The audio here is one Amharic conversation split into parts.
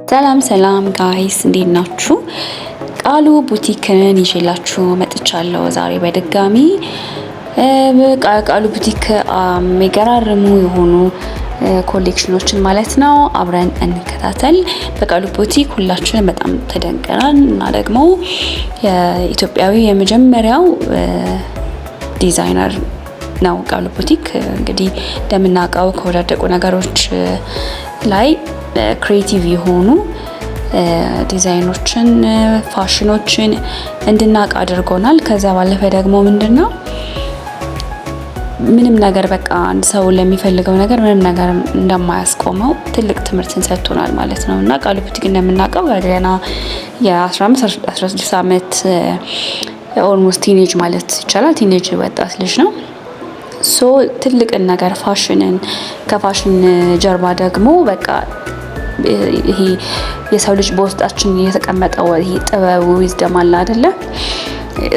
ሰላም ጋይስ እንዴት ናችሁ? ቃሉ ቡቲክን ይዤላችሁ መጥቻለሁ ዛሬ በድጋሚ። ቃሉ ቡቲክ የሚገራርሙ የሆኑ ኮሌክሽኖችን ማለት ነው አብረን እንከታተል። በቃሉ ቡቲክ ሁላችንም በጣም ተደንቀናል እና ደግሞ የኢትዮጵያዊ የመጀመሪያው ዲዛይነር ነው ቃሉ ቡቲክ። እንግዲህ እንደምናውቀው ከወዳደቁ ነገሮች ላይ ክሬቲቭ የሆኑ ዲዛይኖችን ፋሽኖችን እንድናውቅ አድርጎናል። ከዛ ባለፈ ደግሞ ምንድነው ምንም ነገር በቃ አንድ ሰው ለሚፈልገው ነገር ምንም ነገር እንደማያስቆመው ትልቅ ትምህርትን ሰጥቶናል ማለት ነው እና ቃሉ ቡቲክ እንደምናውቀው ገና የ15 16 ዓመት ኦልሞስት ቲኔጅ ማለት ይቻላል ቲኔጅ ወጣት ልጅ ነው። ትልቅ ነገር ፋሽንን ከፋሽን ጀርባ ደግሞ በቃ ይሄ የሰው ልጅ በውስጣችን የተቀመጠው ይሄ ጥበብ ዊዝደም አለ አይደለ?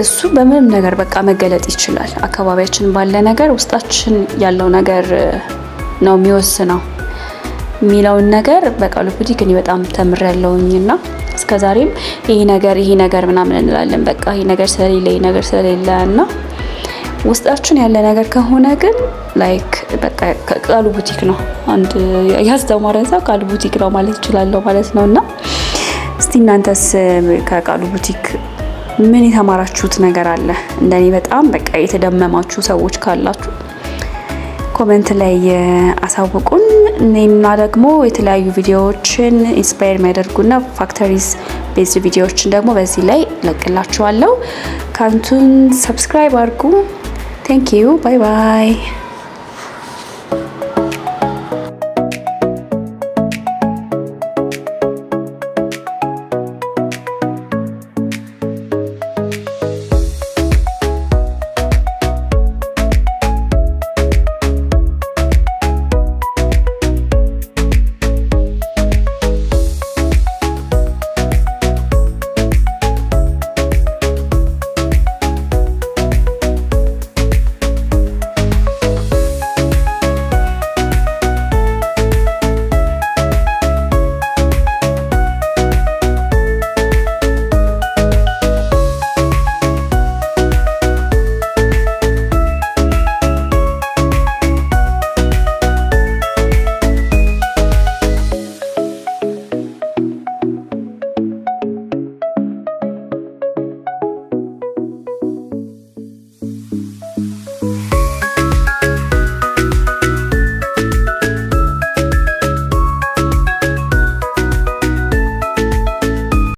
እሱ በምንም ነገር በቃ መገለጥ ይችላል። አካባቢያችን ባለ ነገር ውስጣችን ያለው ነገር ነው የሚወስነው የሚለውን ነገር በቃሉ ቡቲክ እኔ በጣም ተምሬያለሁኝና እስከዛሬም ይሄ ነገር ምናምን እንላለን። በቃ ይሄ ነገር ስለሌለ እና ውስጣችን ያለ ነገር ከሆነ ግን ላይክ በቃ ቃሉ ቡቲክ ነው። አንድ ያስተማረን ሰው ቃሉ ቡቲክ ነው ማለት ይችላል ማለት ነውና እስቲ እናንተስ ከቃሉ ቡቲክ ምን የተማራችሁት ነገር አለ? እንደኔ በጣም በቃ የተደመማችሁ ሰዎች ካላችሁ ኮሜንት ላይ አሳውቁን። እኔና ደግሞ የተለያዩ ቪዲዮዎችን ኢንስፓየር የሚያደርጉና ፋክተሪስ ቤዝ ቪዲዮዎችን ደግሞ በዚህ ላይ ለቅላችኋለሁ። ካንቱን ሰብስክራይብ አድርጉ። Thank you. Bye bye.